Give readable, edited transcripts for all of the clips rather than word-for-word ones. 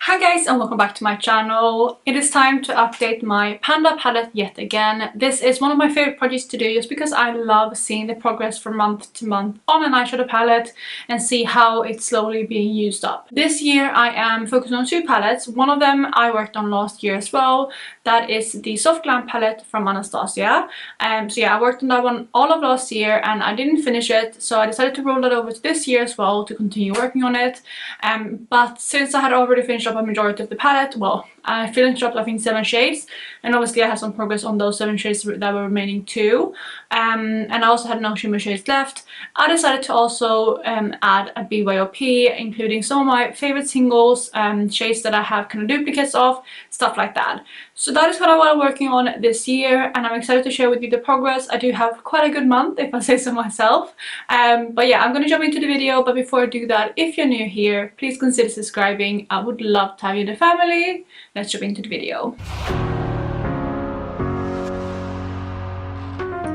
Hi guys, and welcome back to my channel. It is time to update my Panda palette yet again. This is one of my favorite projects to do just because I love seeing the progress from month to month on an eyeshadow palette and see how it's slowly being used up. This year I am focusing on two palettes. One of them I worked on last year as well. That is the Soft Glam palette from Anastasia. So yeah, I worked on that one all of last year and I didn't finish it, so I decided to roll that over to this year as well to continue working on it. But since I had already finished up a majority of the palette, well, I finished up I think 7 shades, and obviously I had some progress on those 7 shades that were remaining too, and I also had no shimmer shades left. I decided to also add a BYOP, including some of my favorite singles, shades that I have kind of duplicates of, stuff like that. So that is what I'm working on this year, and I'm excited to share with you the progress. I do have quite a good month, if I say so myself. But yeah, I'm going to jump into the video, but before I do that, if you're new here, please consider subscribing. I would love to have you in the family. Let's jump into the video.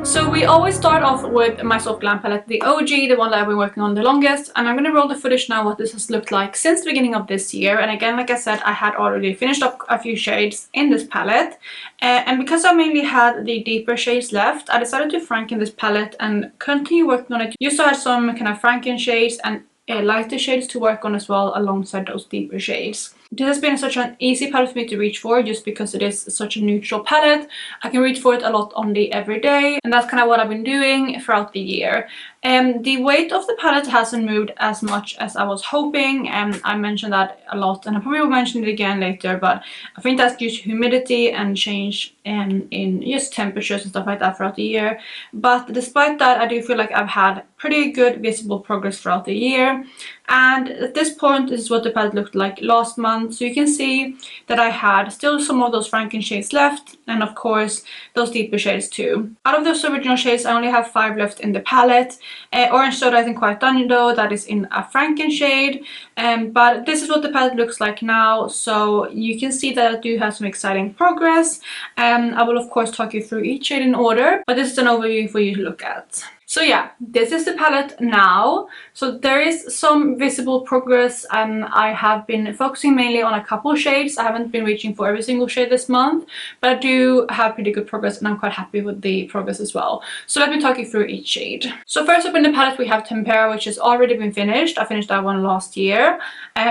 So we always start off with my Soft Glam palette, the OG, the one that I've been working on the longest, and I'm going to roll the footage now what this has looked like since the beginning of this year. And again, like I said, I had already finished up a few shades in this palette, and because I mainly had the deeper shades left, I decided to franken this palette and continue working on it. You still had some kind of franken shades and lighter shades to work on as well alongside those deeper shades. This has been such an easy palette for me to reach for just because it is such a neutral palette. I can reach for it a lot on the everyday, and that's kind of what I've been doing throughout the year. The weight of the palette hasn't moved as much as I was hoping, and I mentioned that a lot, and I probably will mention it again later, but I think that's due to humidity and change in just temperatures and stuff like that throughout the year. But despite that, I do feel like I've had pretty good visible progress throughout the year. And at this point, this is what the palette looked like last month. So you can see that I had still some of those franken shades left, and of course those deeper shades too. Out of those original shades, I only have 5 left in the palette. Orange Soda isn't quite done though, that is in a franken shade. But this is what the palette looks like now, so you can see that I do have some exciting progress. I will of course talk you through each shade in order, but this is an overview for you to look at. So yeah, this is the palette now. So there is some visible progress. I have been focusing mainly on a couple shades. I haven't been reaching for every single shade this month, but I do have pretty good progress and I'm quite happy with the progress as well. So let me talk you through each shade. So first up in the palette we have Tempera, which has already been finished. I finished that one last year.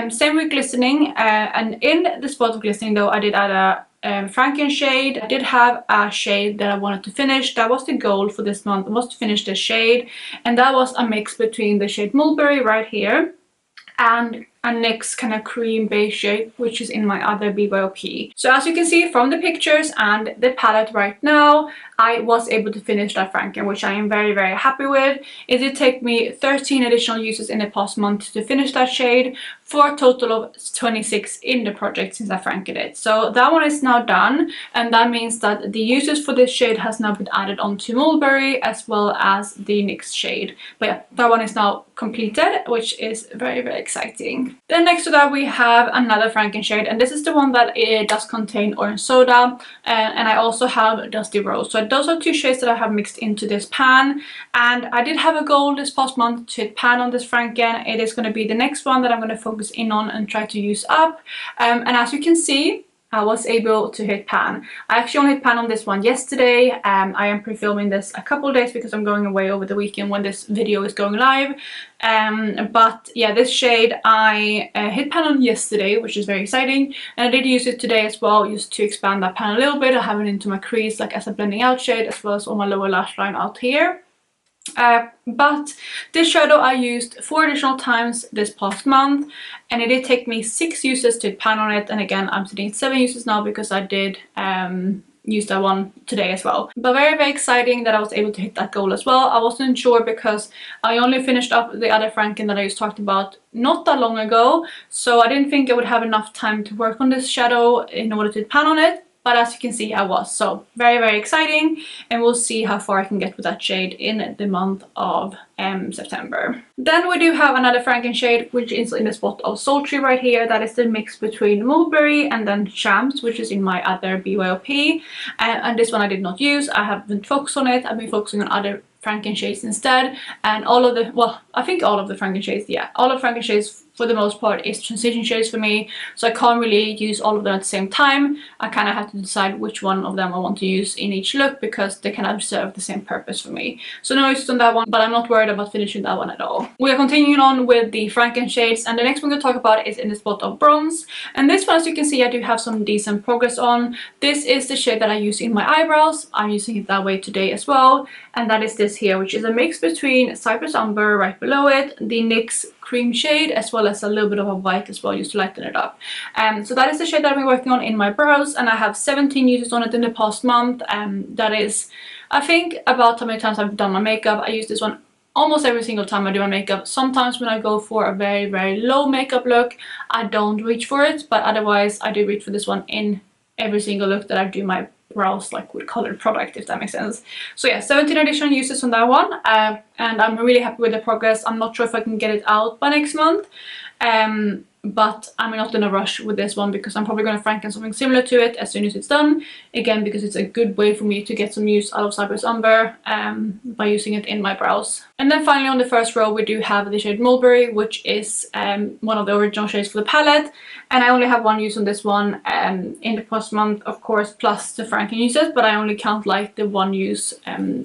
Same with Glistening, and in the spot of Glistening though, I did add a franken shade. I did have a shade that I wanted to finish. That was the goal for this month, was to finish this shade, and that was a mix between the shade Mulberry right here and a NYX kind of cream beige shade, which is in my other BYOP. So as you can see from the pictures and the palette right now, I was able to finish that franken, which I am very, very happy with. It did take me 13 additional uses in the past month to finish that shade, for a total of 26 in the project since I frankened it. So that one is now done, and that means that the uses for this shade has now been added onto Mulberry as well as the NYX shade. But yeah, that one is now completed, which is very, very exciting. Then next to that we have another franken shade, and this is the one that it does contain Orange Soda, and I also have Dusty Rose. So those are 2 shades that I have mixed into this pan, and I did have a goal this past month to hit pan on this franken. It is going to be the next one that I'm going to focus in on and try to use up, and as you can see, I was able to hit pan. I actually only hit pan on this one yesterday. I am pre-filming this a couple of days because I'm going away over the weekend when this video is going live. But yeah, this shade I hit pan on yesterday, which is very exciting, and I did use it today as well, just to expand that pan a little bit. I have it into my crease like as a blending out shade, as well as on my lower lash line out here. But this shadow I used 4 additional times this past month, and it did take me 6 uses to hit pan on it, and again I'm sitting at 7 uses now because I did use that one today as well. But very, very exciting that I was able to hit that goal as well. I wasn't sure because I only finished up the other franken that I just talked about not that long ago, so I didn't think I would have enough time to work on this shadow in order to hit pan on it. But as you can see, I was. So very, very exciting, and we'll see how far I can get with that shade in the month of September. Then we do have another franken shade, which is in the spot of Sultry right here. That is the mix between Mulberry and then Shams, which is in my other BYOP. And this one I did not use. I haven't focused on it. I've been focusing on other franken shades instead, and all of the, well, I think all of the franken shades, yeah, all of franken shades for the most part is transition shades for me, so I can't really use all of them at the same time. I kind of have to decide which one of them I want to use in each look because they kind of serve the same purpose for me. So no issues on that one, but I'm not worried about finishing that one at all. We are continuing on with the Franken shades, and the next one we're going to talk about is in the spot of bronze. And this one, as you can see, I do have some decent progress on. This is the shade that I use in my eyebrows. I'm using it that way today as well, and that is this here, which is a mix between Cypress Umber right below it, the NYX cream shade, as well as a little bit of a white as well, just to lighten it up. So that is the shade that I've been working on in my brows, and I have 17 uses on it in the past month. That is, I think, about how many times I've done my makeup. I use this one almost every single time I do my makeup. Sometimes when I go for a very, very low makeup look, I don't reach for it, but otherwise I do reach for this one in every single look that I do my brows, like with colored product, if that makes sense. So yeah, 17 additional uses on that one, and I'm really happy with the progress. I'm not sure if I can get it out by next month, but I'm not in a rush with this one because I'm probably going to Franken something similar to it as soon as it's done. Again, because it's a good way for me to get some use out of Cypress Umber by using it in my brows. And then finally on the first row we do have the shade Mulberry, which is one of the original shades for the palette. And I only have one use on this one in the past month, of course, plus the Franken uses, but I only count like the one use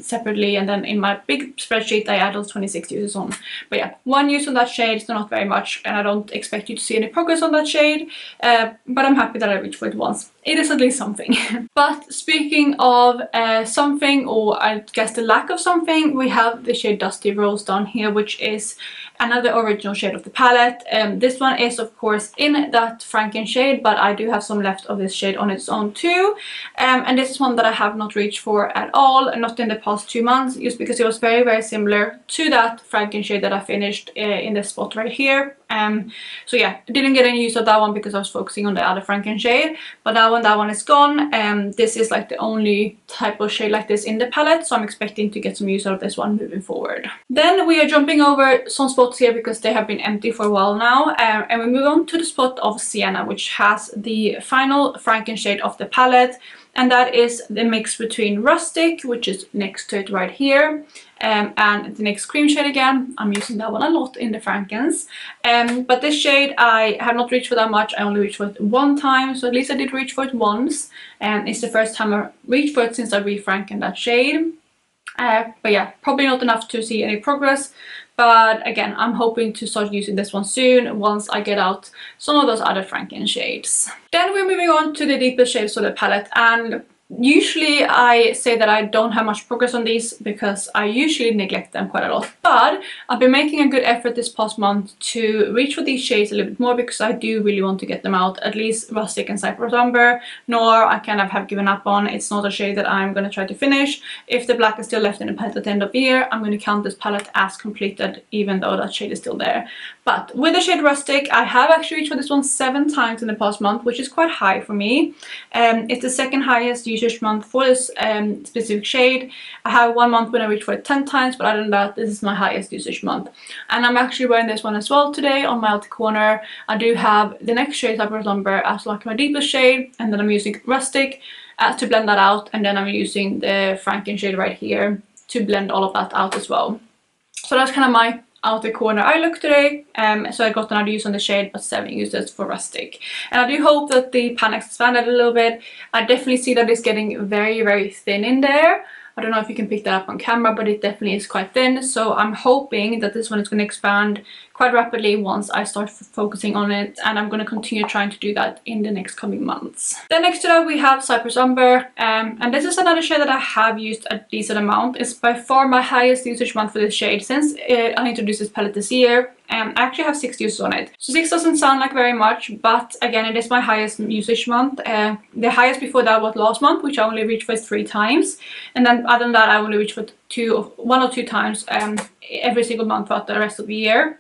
separately, and then in my big spreadsheet I add those 26 uses on. But yeah, one use on that shade, so not very much, and I don't expect you to see any progress on that shade, but I'm happy that I reached for it once. It is at least something. But speaking of something, or I guess the lack of something, we have the shade Dusty Rose down here, which is another original shade of the palette. This one is of course in that Franken shade, but I do have some left of this shade on its own too. And this is one that I have not reached for at all, not in the past 2 months, just because it was very, very similar to that Franken shade that I finished in this spot right here. So yeah, I didn't get any use of that one because I was focusing on the other Franken shade, but that one is gone. This is like the only type of shade like this in the palette, so I'm expecting to get some use out of this one moving forward. Then we are jumping over some spots here because they have been empty for a while now, and we move on to the spot of Sienna, which has the final Franken shade of the palette, and that is the mix between Rustic, which is next to it right here, and the NYX cream shade again. I'm using that one a lot in the Frankens, but this shade I have not reached for that much. I only reached for it one time, so at least I did reach for it once, and it's the first time I reached for it since I re-Frankened that shade. But yeah, probably not enough to see any progress. But again, I'm hoping to start using this one soon once I get out some of those other Franken shades. Then we're moving on to the deepest shades of the palette, and usually I say that I don't have much progress on these because I usually neglect them quite a lot, but I've been making a good effort this past month to reach for these shades a little bit more because I do really want to get them out, at least Rustic and Cypress Umber. Noir I kind of have given up on. It's not a shade that I'm going to try to finish. If the black is still left in the palette at the end of the year, I'm going to count this palette as completed even though that shade is still there. But with the shade Rustic, I have actually reached for this one 7 times in the past month, which is quite high for me. It's the second highest usage month for this specific shade. I have 1 month when I reached for it 10 times, but other than that, this is my highest usage month. And I'm actually wearing this one as well today on my outer corner. I do have the next shade, Cypress Umber, as like my deepest shade, and then I'm using Rustic to blend that out, and then I'm using the Franken shade right here to blend all of that out as well. So that's kind of my outer corner eye look today. So I got another use on the shade, but 7 uses for Rustic. And I do hope that the pan expanded a little bit. I definitely see that it's getting very, very thin in there. I don't know if you can pick that up on camera, but it definitely is quite thin. So I'm hoping that this one is going to expand quite rapidly once I start focusing on it, and I'm going to continue trying to do that in the next coming months. Then next to that we have Cypress Umber, and this is another shade that I have used a decent amount. It's by far my highest usage month for this shade since I introduced this palette this year. I actually have 6 uses on it. So 6 doesn't sound like very much, but again, it is my highest usage month. The highest before that was last month, which I only reached for 3 times. And then other than that, I only reached for 1 or 2 times every single month throughout the rest of the year.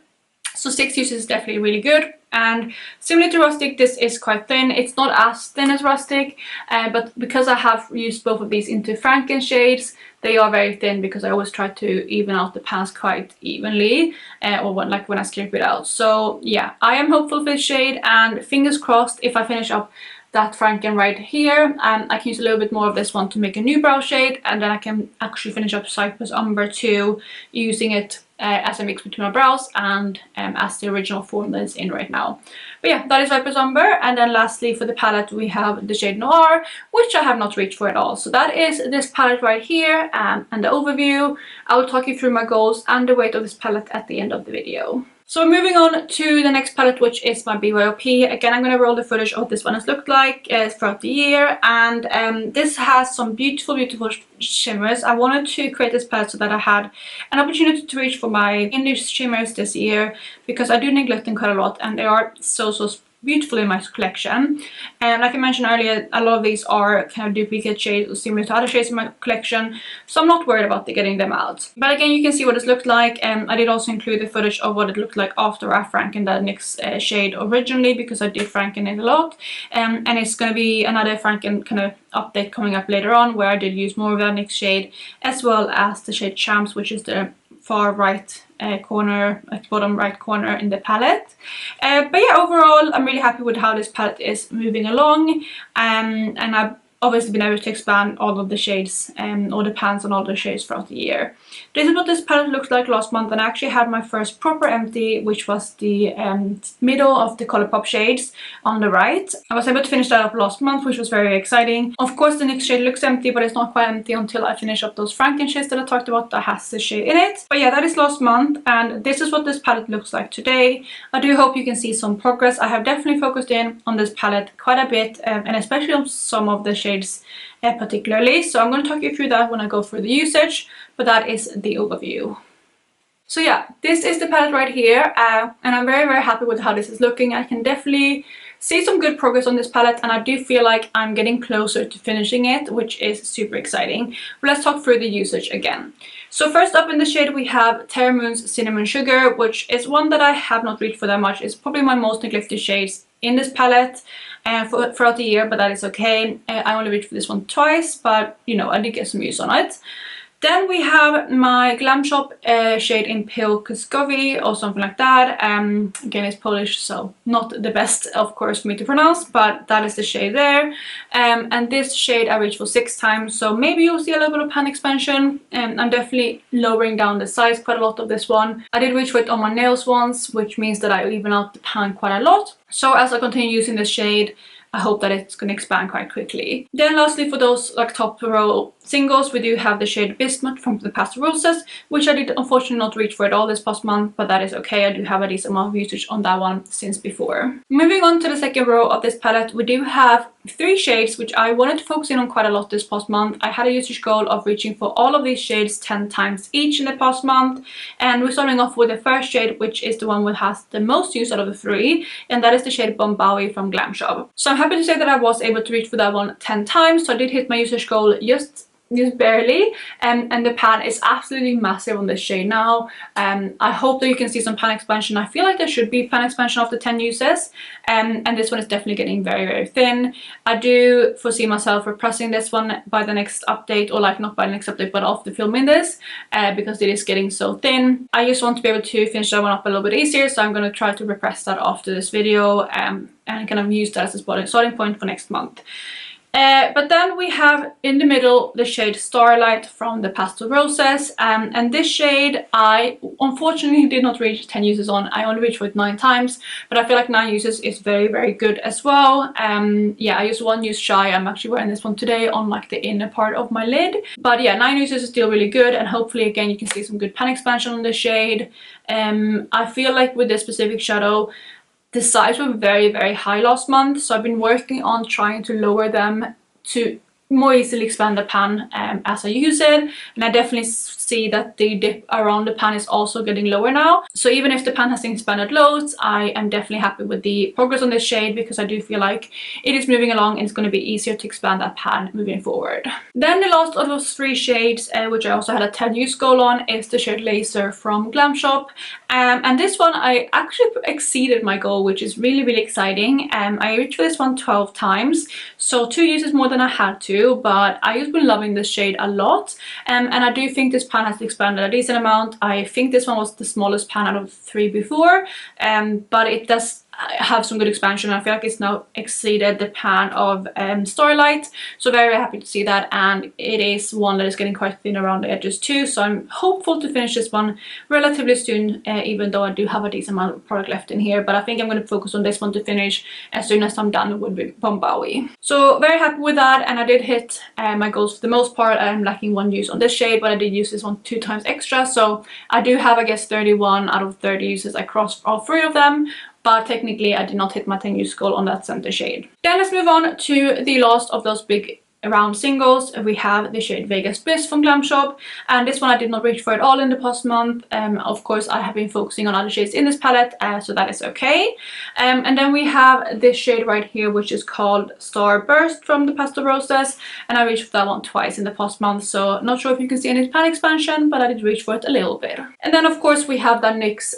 So 6 uses is definitely really good. And similar to Rustic, this is quite thin. It's not as thin as Rustic, but because I have used both of these into Franken shades, they are very thin because I always try to even out the pans quite evenly, or when I scrape it out. So yeah, I am hopeful for this shade, and fingers crossed if I finish up that Franken right here. I can use a little bit more of this one to make a new brow shade, and then I can actually finish up Cypress Umber too, using it as a mix between my brows and as the original form that is in right now. But yeah, that is Cypress Umber. And then lastly for the palette we have the shade Noir, which I have not reached for at all. So that is this palette right here, and the overview. I will talk you through my goals and the weight of this palette at the end of the video. So moving on to the next palette, which is my BYOP. Again, I'm going to roll the footage of what this one has looked like throughout the year. And this has some beautiful, beautiful shimmers. I wanted to create this palette so that I had an opportunity to reach for my indie shimmers this year, because I do neglect them quite a lot and they are so beautiful in my collection. And like I mentioned earlier, a lot of these are kind of duplicate shades or similar to other shades in my collection, so I'm not worried about getting them out. But again, you can see what it looked like. I did also include the footage of what it looked like after I frankened that NYX shade originally, because I did franken it a lot. And it's going to be another franken kind of update coming up later on, where I did use more of that NYX shade, as well as the shade Champs, which is the far right corner, at bottom right corner in the palette. But yeah, overall I'm really happy with how this palette is moving along, and I've obviously been able to expand all of the shades or the pans on all the shades throughout the year. This is what this palette looked like last month, and I actually had my first proper empty, which was the middle of the Colourpop shades on the right. I was able to finish that up last month, which was very exciting. Of course the NYX shade looks empty, but it's not quite empty until I finish up those Franken shades that I talked about that has the shade in it. But yeah, that is last month, and this is what this palette looks like today. I do hope you can see some progress. I have definitely focused in on this palette quite a bit, and especially on some of the shades particularly. So I'm going to talk you through that when I go through the usage, but that is the overview. So yeah, this is the palette right here, and I'm very happy with how this is looking. I can definitely see some good progress on this palette, and I do feel like I'm getting closer to finishing it, which is super exciting. But let's talk through the usage again. So first up in the shade we have Terra Moon's Cinnamon Sugar, which is one that I have not reached for that much. It's probably my most neglected shades in this palette throughout the year, but that is okay. I only reached for this one twice, but you know, I did get some use on it. Then we have my Glam Shop shade in Pale Kuskowi or something like that. Again, it's Polish, so not the best, of course, for me to pronounce, but that is the shade there. And this shade I reached for 6 times, so maybe you'll see a little bit of pan expansion. I'm definitely lowering down the size quite a lot of this one. I did reach for it on my nails once, which means that I even out the pan quite a lot. So as I continue using this shade, I hope that it's going to expand quite quickly. Then lastly, for those like top row singles, we do have the shade Bismuth from the Pastel Roses, which I did unfortunately not reach for at all this past month, but that is okay. I do have a decent amount of usage on that one since before. Moving on to the second row of this palette, we do have 3 shades which I wanted to focus in on quite a lot this past month. I had a usage goal of reaching for all of these shades 10 times each in the past month, and we're starting off with the first shade, which is the one that has the most use out of the 3, and that is the shade Bombawi from Glam Shop. So I'm happy to say that I was able to reach for that one 10 times, so I did hit my usage goal just barely, and the pan is absolutely massive on this shade now. I hope that you can see some pan expansion. I feel like there should be pan expansion after 10 uses, and this one is definitely getting very thin. I do foresee myself repressing this one by the next update, or like not by the next update but after filming this, because it is getting so thin. I just want to be able to finish that one up a little bit easier, so I'm going to try to repress that after this video, and kind of use that as a starting point for next month. But then we have in the middle the shade Starlight from the Pastel Roses, and this shade I unfortunately did not reach 10 uses on. I only reached for it 9 times, but I feel like 9 uses is very good as well. Yeah, I used 1 use shy. I'm actually wearing this one today on like the inner part of my lid, but yeah, 9 uses is still really good, and hopefully again you can see some good pan expansion on this shade. I feel like with this specific shadow, the sides were very high last month, so I've been working on trying to lower them to more easily expand the pan as I use it, and I definitely see that the dip around the pan is also getting lower now. So even if the pan has expanded loads, I am definitely happy with the progress on this shade, because I do feel like it is moving along and it's going to be easier to expand that pan moving forward. Then the last of those 3 shades, which I also had a 10 use goal on, is the shade Laser from Glam Shop. And this one I actually exceeded my goal, which is really exciting. I reached for this one 12 times, so 2 uses more than I had to, but I've been loving this shade a lot, and I do think this pan has expanded a decent amount. I think this one was the smallest pan out of 3 before, but it does have some good expansion. I feel like it's now exceeded the pan of Starlight, so very happy to see that. And it is one that is getting quite thin around the edges too, so I'm hopeful to finish this one relatively soon, even though I do have a decent amount of product left in here. But I think I'm going to focus on this one to finish as soon as I'm done with Bombawi. So very happy with that, and I did hit my goals for the most part. I'm lacking one use on this shade, but I did use this one 2 times extra, so I do have, I guess, 31 out of 30 uses. I crossed all 3 of them, but technically I did not hit my 10 use goal on that center shade. Then let's move on to the last of those big round singles. We have the shade Vegas Bliss from Glam Shop, and this one I did not reach for at all in the past month. Of course, I have been focusing on other shades in this palette, so that is okay. And then we have this shade right here, which is called Starburst from the Pastel Roses, and I reached for that one twice in the past month, so not sure if you can see any pan expansion, but I did reach for it a little bit. And then of course we have the NYX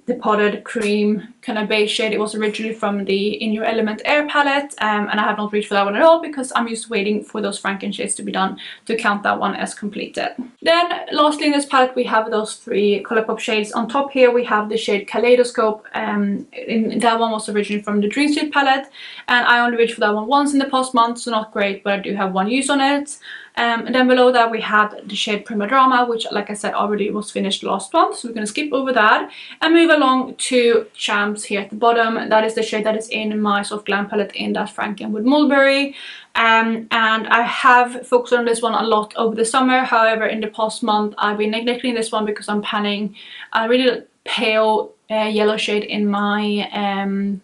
the Potted Cream kind of beige shade. It was originally from the In Your Element Air palette, and I have not reached for that one at all because I'm used to waiting for those Franken shades to be done to count that one as completed. Then lastly in this palette we have those 3 Colourpop shades. On top here we have the shade Kaleidoscope, that one was originally from the Dream Suite palette, and I only reached for that one once in the past month, so not great, but I do have 1 use on it. And then below that we had the shade Prima Drama, which like I said already was finished last month, so we're going to skip over that and move along to Champs here at the bottom. That is the shade that is in my Soft Glam palette in that Franken with Mulberry. And I have focused on this one a lot over the summer. However, in the past month I've been neglecting this one because I'm panning a really pale yellow shade in my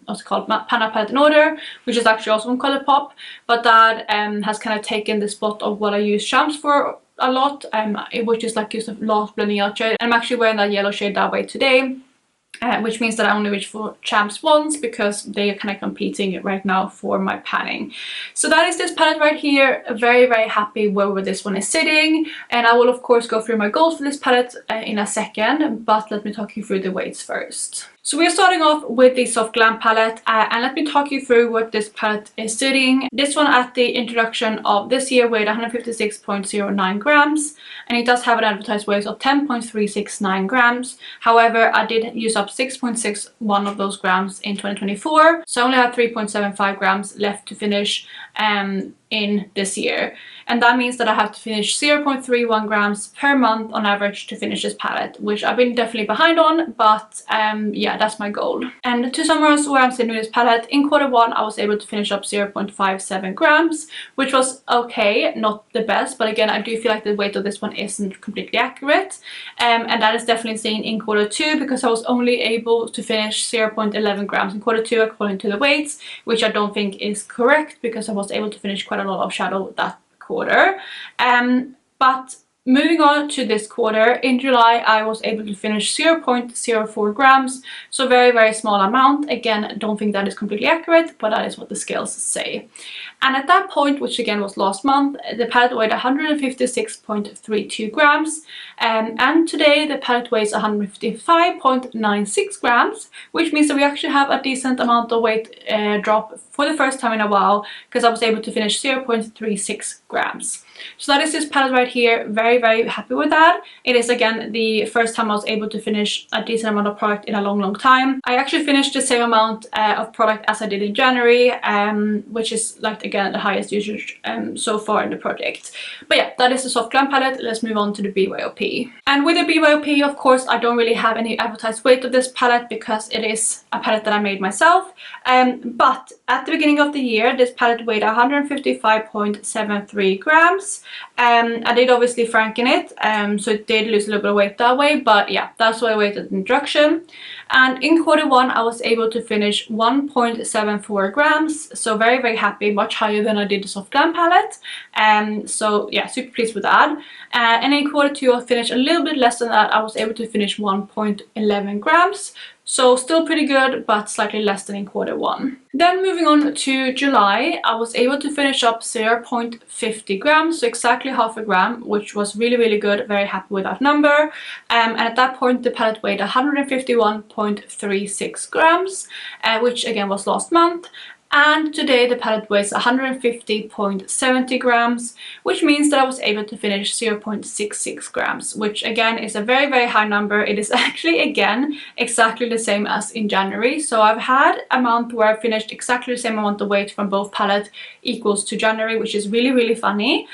what's it called, Panna Palette in Order, which is actually also from Colourpop, but that has kind of taken the spot of what I use Champs for a lot, which is like just a last blending out shade. And I'm actually wearing that yellow shade that way today, which means that I only reach for Champs once because they are kind of competing right now for my panning. So that is this palette right here. Very happy where this one is sitting, and I will of course go through my goals for this palette in a second, but let me talk you through the weights first. So we're starting off with the Soft Glam palette, and let me talk you through what this palette is sitting. This one at the introduction of this year weighed 156.09 grams, and it does have an advertised weight of 10.369 grams. However, I did use up 6.61 of those grams in 2024, so I only have 3.75 grams left to finish in this year, and that means that I have to finish 0.31 grams per month on average to finish this palette, which I've been definitely behind on, but yeah, that's my goal. And to summarize where I'm sitting with this palette, in Q1 I was able to finish up 0.57 grams, which was okay, not the best, but again I do feel like the weight of this one isn't completely accurate, and that is definitely seen in Q2 because I was only able to finish 0.11 grams in Q2 according to the weights, which I don't think is correct because I was able to finish quite a lot of shadow that quarter. But moving on to this quarter, in July I was able to finish 0.04 grams, so very small amount. Again, don't think that is completely accurate, but that is what the scales say. And at that point, which again was last month, the palette weighed 156.32 grams, and today the palette weighs 155.96 grams, which means that we actually have a decent amount of weight drop for the first time in a while, because I was able to finish 0.36 grams. So that is this palette right here. Very happy with that. It is again the first time I was able to finish a decent amount of product in a long time. I actually finished the same amount of product as I did in January, which is like again the highest usage so far in the project. But yeah, that is the Soft Glam palette. Let's move on to the BYOP. And with the BYOP, of course, I don't really have any advertised weight of this palette because it is a palette that I made myself. But at the beginning of the year, this palette weighed 155.73 grams. I did obviously Franken it, so it did lose a little bit of weight that way, but yeah, that's what I weighed at the introduction. And in Q1 I was able to finish 1.74 grams, so very happy, much higher than I did the Soft Glam palette. So yeah, super pleased with that. And in Q2 I finished a little bit less than that. I was able to finish 1.11 grams. So still pretty good, but slightly less than in Q1. Then moving on to July, I was able to finish up 0.50 grams, so exactly half a gram, which was really good. Very happy with that number. And at that point the palette weighed 151.36 grams, which again was last month. And today the palette weighs 150.70 grams, which means that I was able to finish 0.66 grams, which again is a very, very high number. It is actually, again, exactly the same as in January. So I've had a month where I finished exactly the same amount of weight from both palettes equals to January, which is really, really funny.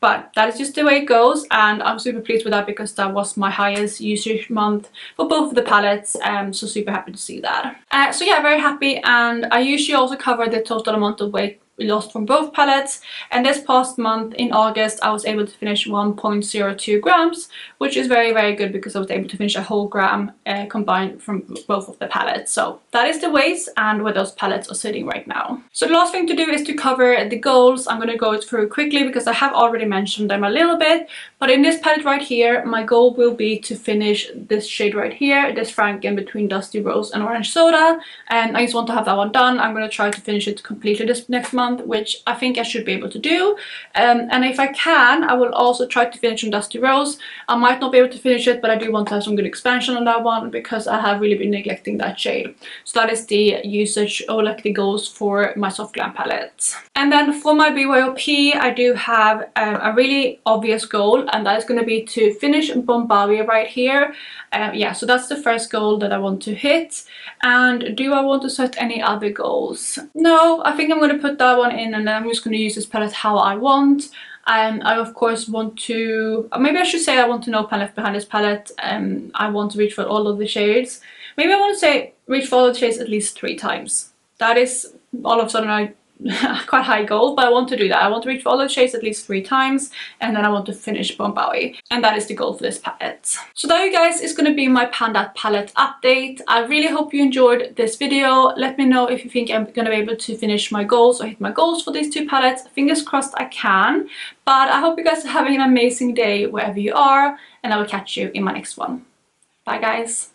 But that is just the way it goes, and I'm super pleased with that because that was my highest usage month for both of the palettes. So super happy to see that. So yeah, very happy. And I usually also cover the total amount of weight lost from both palettes, and this past month in August I was able to finish 1.02 grams, which is very, very good because I was able to finish a whole gram combined from both of the palettes. So that is the weights and where those palettes are sitting right now. So the last thing to do is to cover the goals. I'm going to go through quickly because I have already mentioned them a little bit, but in this palette right here my goal will be to finish this shade right here, this Franken between Dusty Rose and Orange Soda, and I just want to have that one done. I'm going to try to finish it completely this next month, which I think I should be able to do, and if I can I will also try to finish on Dusty Rose. I might not be able to finish it, but I do want to have some good expansion on that one because I have really been neglecting that shade. So that is the usage or like the goals for my Soft Glam palette. And then for my BYOP I do have a really obvious goal, and that is going to be to finish Bombay right here. Yeah, so that's the first goal that I want to hit. And do I want to set any other goals? No, I think I'm going to put that one in, and then I'm just going to use this palette how I want. I of course want to, maybe I should say I want to know palette behind this palette. I want to reach for all of the shades. Maybe I want to say reach for all of the shades at least 3 times. That is all of a sudden a quite high goal, but I want to do that. I want to reach for all the shades at least 3 times, and then I want to finish Bombay, and that is the goal for this palette. So there you guys is going to be my Panda palette update. I really hope you enjoyed this video. Let me know if you think I'm going to be able to finish my goals or hit my goals for these 2 palettes. Fingers crossed I can, but I hope you guys are having an amazing day wherever you are, and I will catch you in my next one. Bye guys.